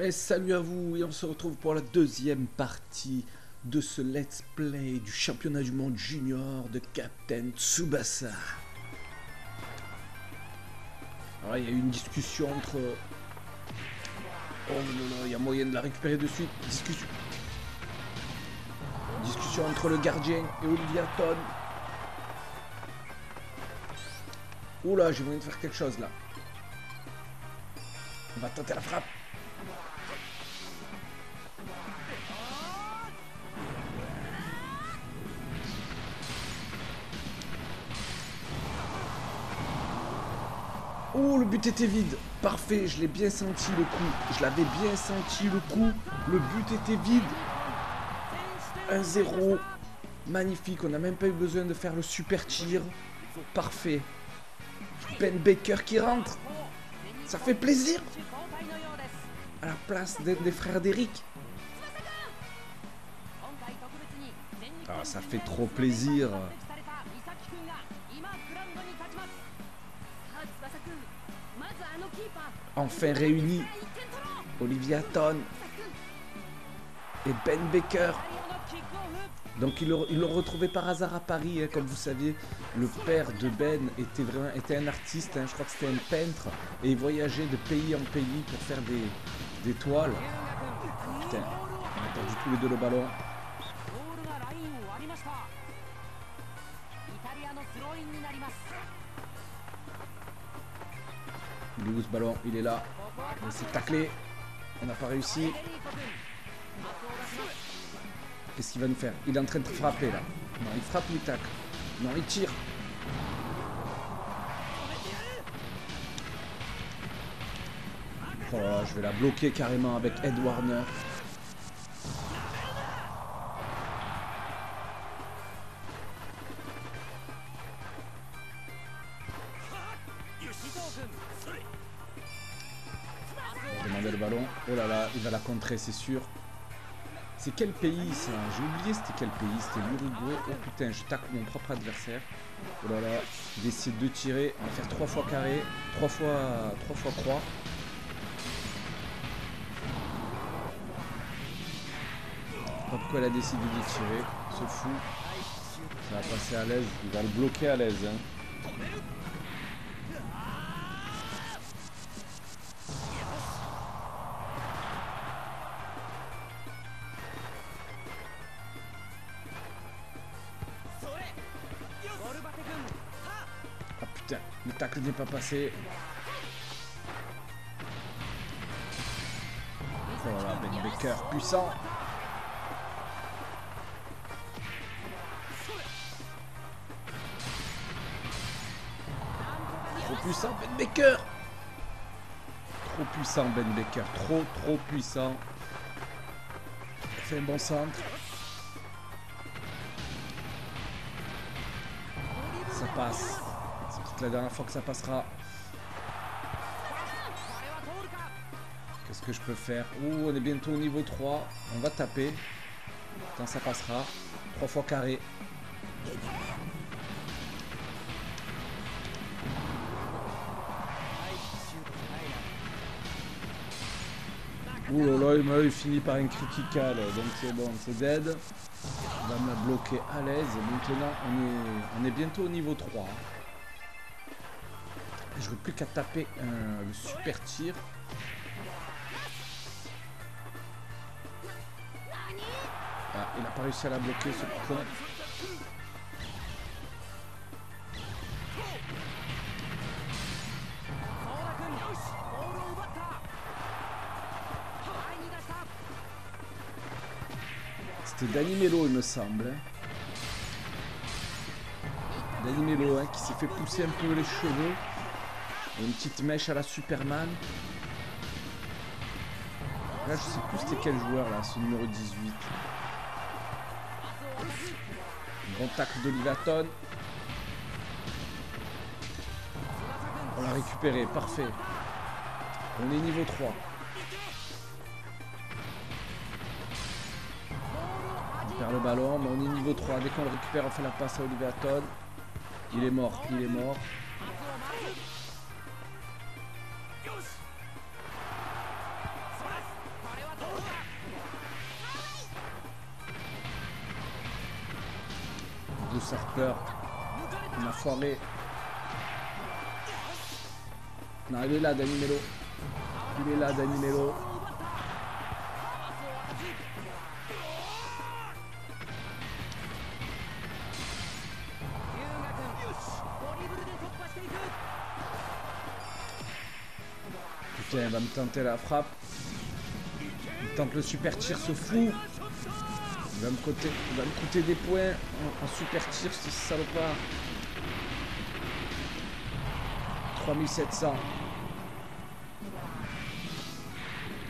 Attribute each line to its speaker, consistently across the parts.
Speaker 1: Et salut à vous, et on se retrouve pour la deuxième partie de ce let's play du championnat du monde junior de Captain Tsubasa. Alors il y a eu une discussion entre... Oh là là, il y a moyen de la récupérer de suite. Discussion entre le gardien et Olivia Ton. Oula, j'ai moyen de faire quelque chose là. On va tenter la frappe. Oh, le but était vide. Parfait, je l'ai bien senti le coup. Je l'avais bien senti le coup. Le but était vide. 1-0. Magnifique, on n'a même pas eu besoin de faire le super tir. Parfait. Ben Baker qui rentre. Ça fait plaisir. À la place des frères d'Eric. Ah, ça fait trop plaisir. Enfin réunis, Olivia Ton et Ben Baker. Donc ils l'ont retrouvé par hasard à Paris, hein, comme vous saviez. Le père de Ben était un artiste, hein, je crois que c'était un peintre, et il voyageait de pays en pays pour faire des toiles. Putain, on a perdu tous les deux le ballon. Il est où ce ballon? Il est là. On va essayer de tacler. On n'a pas réussi. Qu'est-ce qu'il va nous faire? Il est en train de frapper là. Non, il frappe ou il tacle? Non, il tire. Oh là là, je vais la bloquer carrément avec Ed Warner. Demander le ballon. Oh là là, il va la contrer, c'est sûr. C'est quel pays ça? J'ai oublié c'était quel pays. C'était l'Uruguay. Oh putain, je tacle mon propre adversaire. Oh là là, il va essayer de tirer. On va faire 3 fois carré, 3 fois croix. Pas pourquoi elle a décidé de tirer. C'est fou. Ça va passer à l'aise. Il va le bloquer à l'aise. Hein. Ah putain, le tacle n'est pas passé. Oh là là, Ben Baker, puissant. Trop puissant, Ben Baker. Trop puissant, Ben Baker. Trop puissant. Il fait un bon centre. Ça passe. C'est peut-être la dernière fois que ça passera. Qu'est-ce que je peux faire? Oh, on est bientôt au niveau 3. On va taper. Quand ça passera. 3 fois carré. Ouh là là, il finit par un critical. Donc c'est bon, c'est dead. On va me la bloquer à l'aise. Maintenant, on est bientôt au niveau 3. Je n'aurai plus qu'à taper le super tir. Ah, il n'a pas réussi à la bloquer, ce con. C'était Danny Mello, il me semble. Danny Mello, hein, qui s'est fait pousser un peu les cheveux. Et une petite mèche à la Superman. Là, je sais plus c'était quel joueur, là, ce numéro 18. Un bon tacle d'Olivia Ton. On l'a récupéré, parfait. On est niveau 3. On perd le ballon, mais on est niveau 3. Dès qu'on le récupère, on fait la passe à Olivia Ton. Il est mort, il est mort. de Sarper. On a foiré. Non, il est là, Dani Melo. Il est là, Dani Melo. Putain, il va me tenter la frappe. Il tente le super tir, ce fou. Il va me coûter des points en super tir, ce salopard. 3700.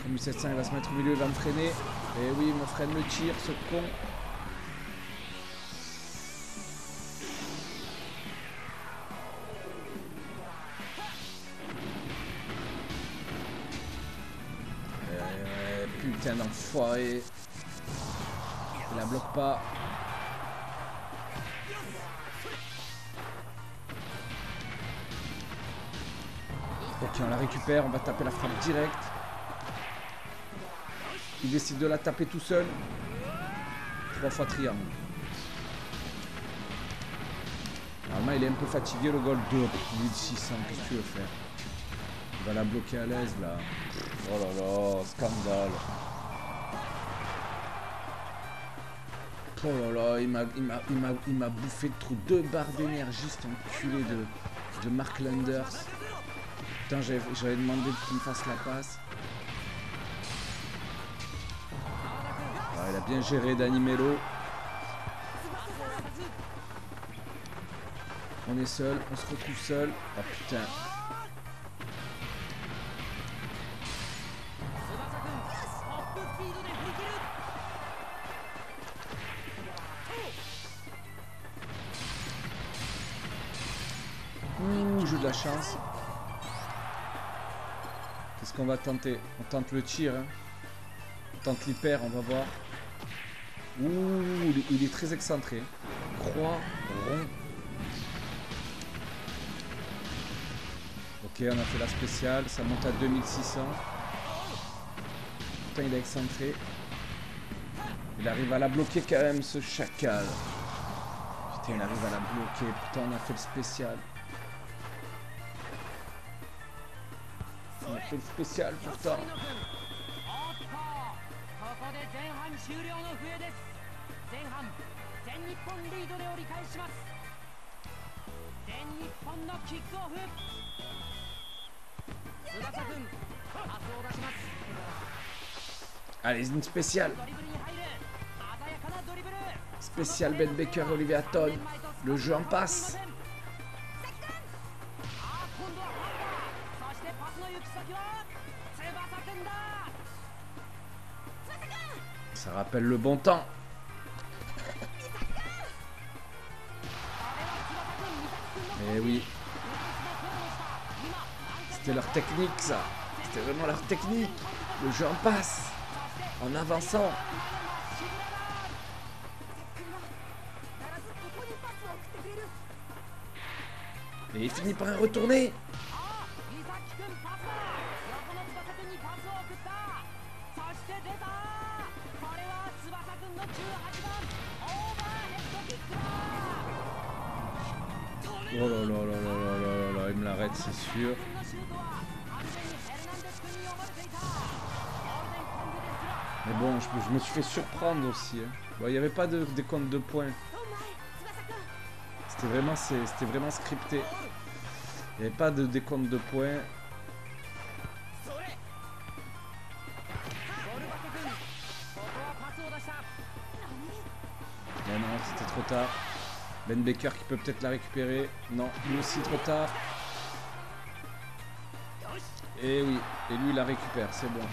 Speaker 1: 3700, il va se mettre au milieu, il va me freiner. Et oui, il me freine le tir, ce con. Putain d'enfoiré. Il la bloque pas. Ok, on la récupère, on va taper la frappe directe. Il décide de la taper tout seul. 3 fois triangle. Normalement, il est un peu fatigué, le goal 2. 1600, qu'est-ce que tu veux faire? Il va la bloquer à l'aise, là. Oh là là, scandale. Oh là là, il m'a bouffé trop 2 barres d'énergie, cet enculé de Mark Landers. Putain, j'avais demandé qu'il me fasse la passe. Ah, il a bien géré Dani Melo. On est seul, on se retrouve seul. Oh putain. J'ai de la chance. Qu'est-ce qu'on va tenter? On tente le tir. Hein. On tente l'hyper, on va voir. Ouh, il est très excentré. Croix, rond. Ok, on a fait la spéciale. Ça monte à 2600. Putain, il est excentré. Il arrive à la bloquer quand même, ce chacal. Putain, il arrive à la bloquer. Putain, on a fait le spécial. On a fait le spécial pourtant. Allez, une spéciale. Spécial Ben Baker, Olivier Hatton. Le jeu en passe. Ça rappelle le bon temps. Eh oui. C'était leur technique, ça. C'était vraiment leur technique. Le jeu en passe. En avançant. Et il finit par un retourner. Oh là là là là là là là, il me l'arrête, c'est sûr. Mais bon, je me suis fait surprendre aussi. Hein. Bon, il n'y avait pas de décompte de points. C'était vraiment scripté. Il n'y avait pas de décompte de points. Mais non, c'était trop tard. Ben Baker qui peut peut-être la récupérer. Non, lui aussi trop tard. Et oui, et lui il la récupère, c'est bon.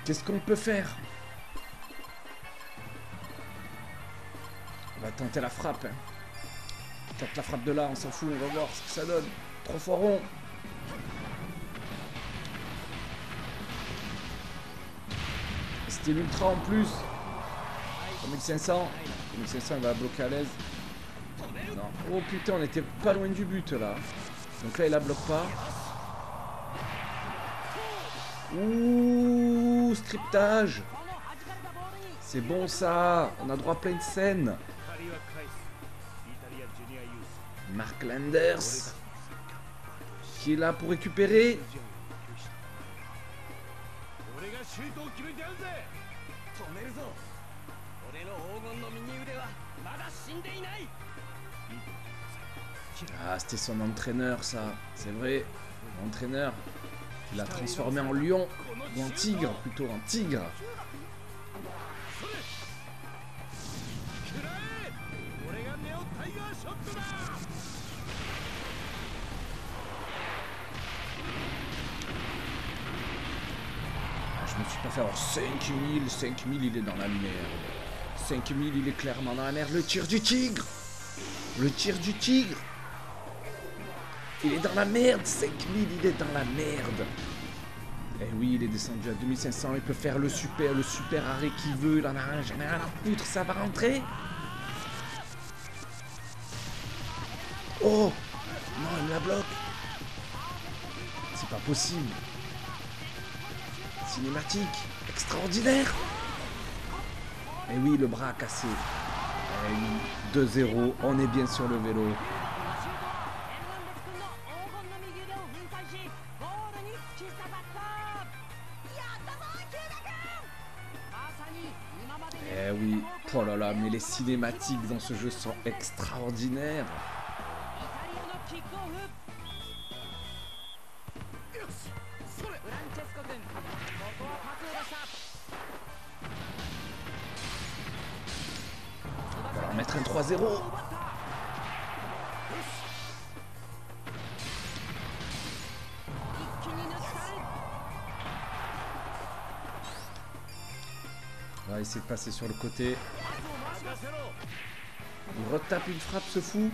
Speaker 1: Qu'est-ce qu'on peut faire? On va tenter la frappe. Hein. Tente la frappe de là, on s'en fout, on va voir ce que ça donne. 3 fois rond. C'était l'ultra en plus. 3500. 3500, il va bloquer à l'aise. Non. Oh putain, on était pas loin du but là. Donc là, il la bloque pas. Ouh, scriptage. C'est bon ça. On a droit à plein de scènes. Mark Landers qui est là pour récupérer. Ah, c'était son entraîneur ça, c'est vrai. L'entraîneur qui l'a transformé en lion, ou en tigre plutôt, en tigre. Je me suis pas fait avoir 5000, 5000 il est dans la merde. 5000 il est clairement dans la merde. Le tir du tigre. Le tir du tigre. Il est dans la merde, 5000 il est dans la merde. Eh oui, il est descendu à 2500, il peut faire le super arrêt qu'il veut, il en a rien, j'en ai rien à foutre, ça va rentrer. Oh non, il me la bloque. C'est pas possible. Cinématique, extraordinaire. Et oui, le bras cassé. Et oui, 2-0, on est bien sur le vélo. Eh oui, oh là là, mais les cinématiques dans ce jeu sont extraordinaires. On va leur mettre un 3-0. On va essayer de passer sur le côté. Il retape une frappe, ce fou.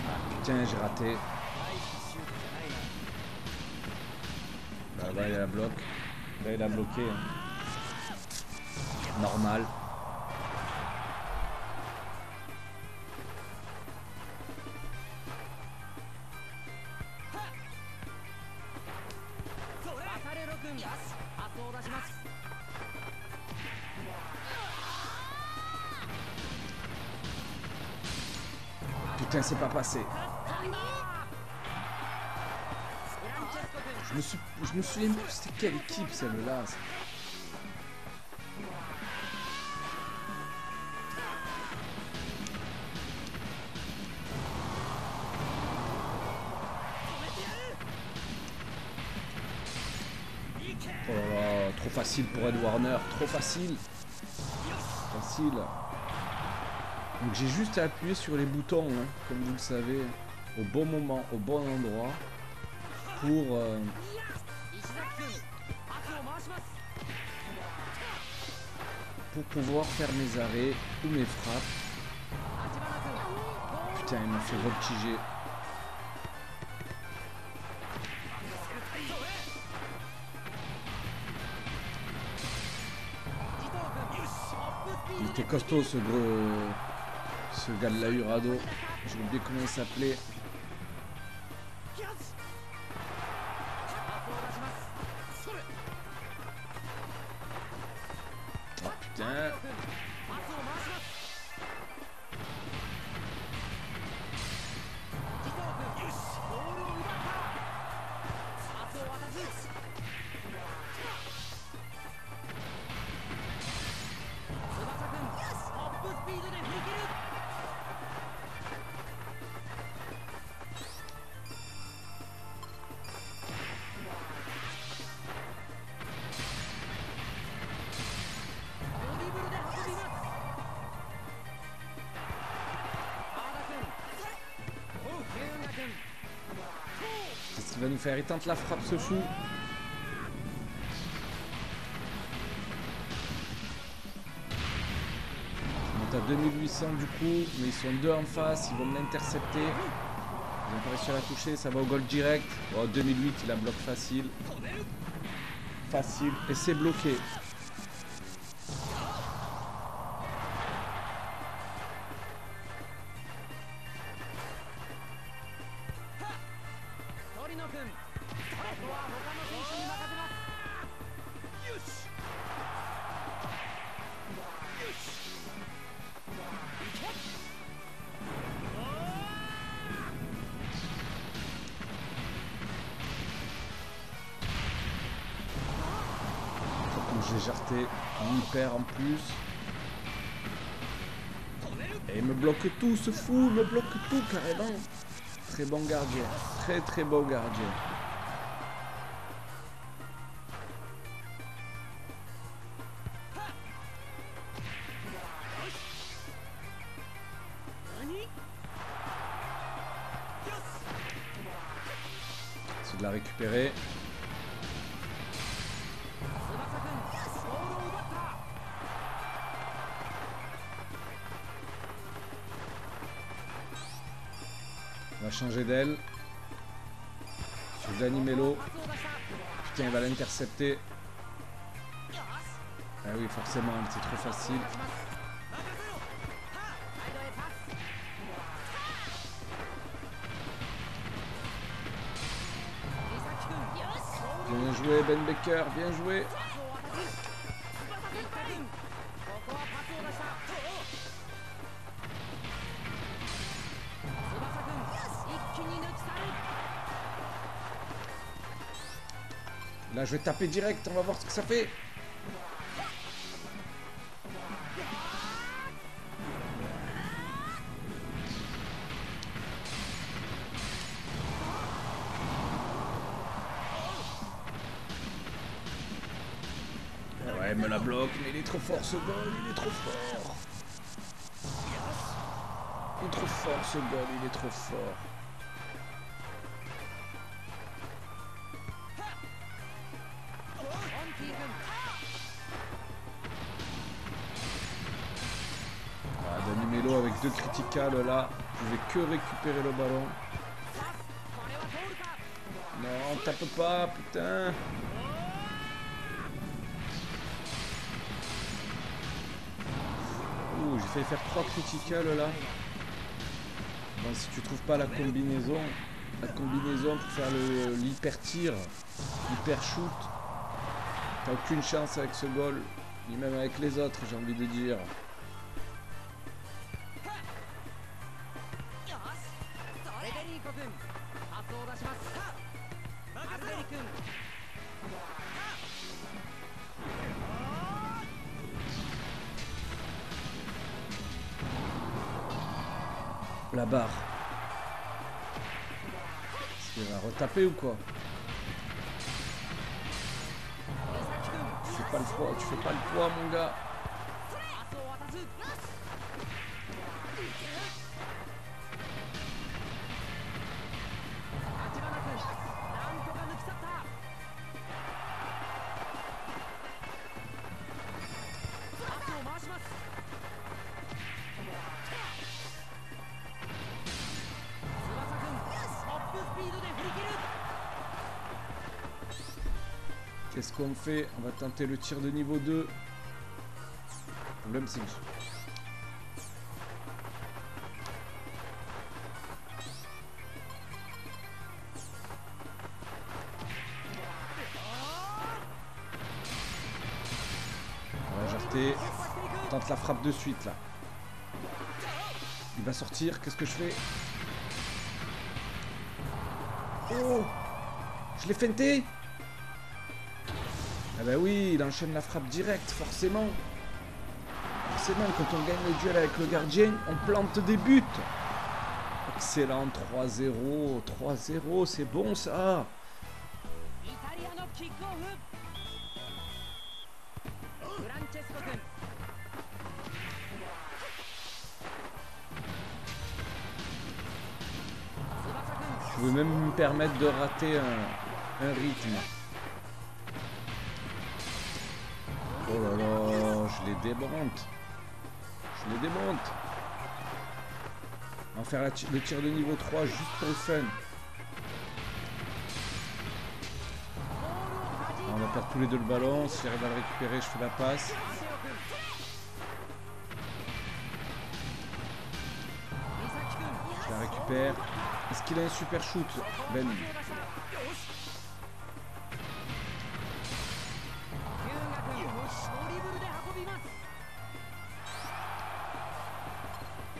Speaker 1: Ah, putain, j'ai raté. Là, il a bloqué. Là, il a bloqué. Normal. Putain, c'est pas passé. Je me souviens plus c'était quelle équipe celle-là. Oh là là, trop facile pour Ed Warner, trop facile. Facile. Donc j'ai juste à appuyer sur les boutons, hein, comme vous le savez, au bon moment, au bon endroit, pour pouvoir faire mes arrêts ou mes frappes. Putain, il m'a fait voltiger. Il était costaud ce gars de la Urado. J'ai oublié comment il s'appelait. Oh putain. Qu'est-ce qu'il va nous faire? Il tente la frappe, ce fou. 2800 du coup, mais ils sont deux en face, ils vont m'intercepter. Ils n'ont pas réussi à la toucher, ça va au goal direct. Bon, 2008, il a bloc facile. Facile, et c'est bloqué. J'ai jarté, il perd en plus. Et il me bloque tout, ce fou, il me bloque tout carrément. Très bon gardien, très bon gardien. C'est de la récupérer. On va changer d'aile. Sur Dani Mello. Putain, il va l'intercepter. Ah oui, forcément, c'est trop facile. Bien joué, Ben Becker, bien joué. Là, je vais taper direct, on va voir ce que ça fait. Ouais, il me la bloque, mais il est trop fort ce goal, il est trop fort. Il est trop fort ce goal, il est trop fort. Dani Mello avec deux criticales là, je pouvais que récupérer le ballon. Non, tape pas, putain. Ouh, j'ai failli faire 3 criticales là. Bon, si tu trouves pas la combinaison pour faire l'hyper tir, l'hyper shoot, t'as aucune chance avec ce goal, ni même avec les autres, j'ai envie de dire. La barre. Est-ce qu'il va retaper ou quoi? Tu fais pas le poids, tu fais pas le poids mon gars. Qu'est-ce qu'on fait? On va tenter le tir de niveau 2. Le problème c'est que... On va jarter. On tente la frappe de suite là. Il va sortir. Qu'est-ce que je fais? Oh! Je l'ai feinté! Ah bah oui, il enchaîne la frappe directe, forcément. Forcément, quand on gagne le duel avec le gardien, on plante des buts. Excellent, 3-0. 3-0, c'est bon ça. Je pouvais même me permettre de rater un rythme. Oh là là, je les débranche. Je Je les démonte. On va faire le tir de niveau 3 juste pour le fun. On va perdre tous les deux le ballon. Si j'arrive à le récupérer, je fais la passe. Je la récupère. Est-ce qu'il a un super shoot, Ben?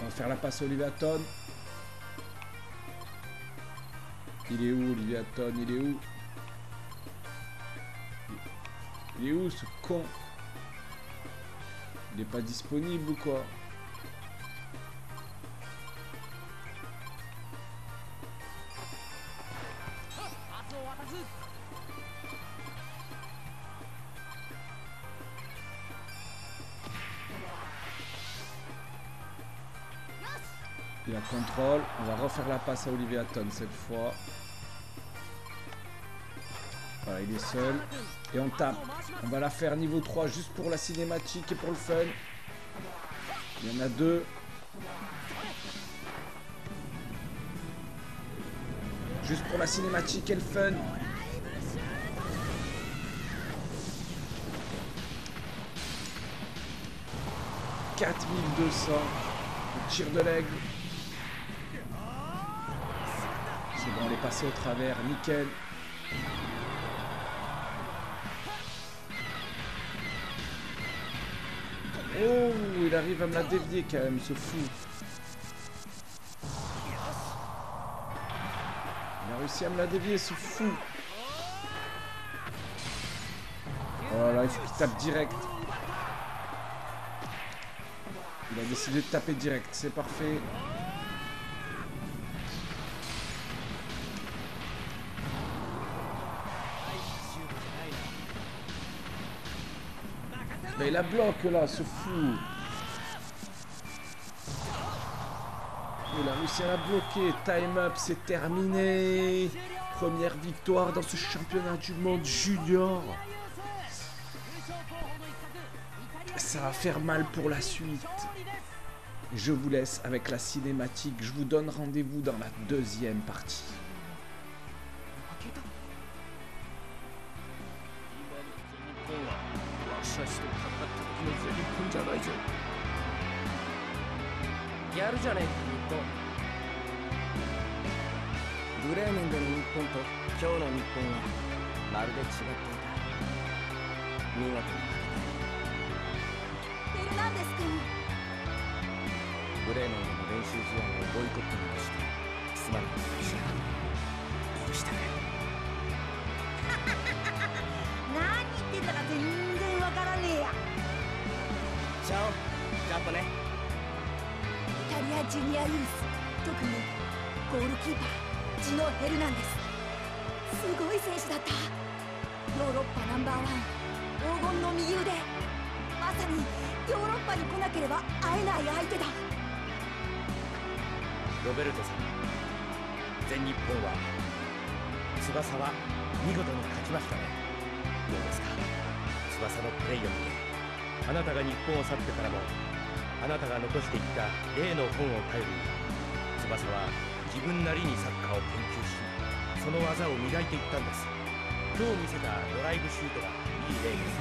Speaker 1: On va faire la passe à Oliviaton. Il est où, Oliviaton? Il est où? Il est où, ce con? Il est pas disponible ou quoi? Il a contrôle. On va refaire la passe à Oliviaton cette fois. Voilà, il est seul. Et on tape. On va la faire niveau 3 juste pour la cinématique et pour le fun. Il y en a deux. Juste pour la cinématique et le fun. « 4200. Le tir de l'aigle. C'est bon, on est passé au travers. Nickel. Oh, il arrive à me la dévier quand même, ce fou. Il a réussi à me la dévier, ce fou. Voilà, il faut qu'il tape direct. Il a décidé de taper direct, c'est parfait. Mais il la bloque là, ce fou. Il a réussi à la bloquer. Time up, c'est terminé. Première victoire dans ce championnat du monde junior. Ça va faire mal pour la suite. Je vous laisse avec la cinématique. Je vous donne rendez-vous dans la deuxième partie.
Speaker 2: ジュニアユース、特にゴールキーパージノ・ヘルナンデス。すごい選手だった。ヨーロッパナンバーワン、黄金の右腕。まさにヨーロッパに来なければ会えない相手だ。
Speaker 3: ロベルトさん、全日本は翼は見事に勝ちましたね。どうですか？翼のプレーを見て、あなたが日本を去ってからもあなたが残していった例の本を頼りに、翼は自分なりにサッカーを研究し、その技を磨いていったんです。今日見せたドライブシュートがいい例です。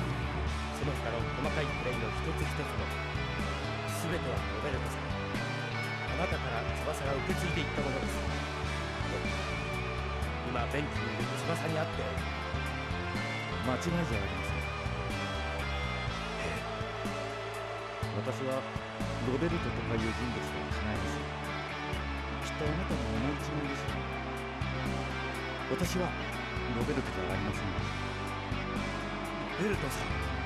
Speaker 3: その他の細かいプレーの一つ一つの全てはロベルトさん、あなたから翼が受け継いでいったものです。今ベンチにいる翼に会って間違いじゃありません。私はロベルトとかいう人物は違います。きっとあなたも思い違いですよ。私はロベルトじゃありません。ロベルトさん。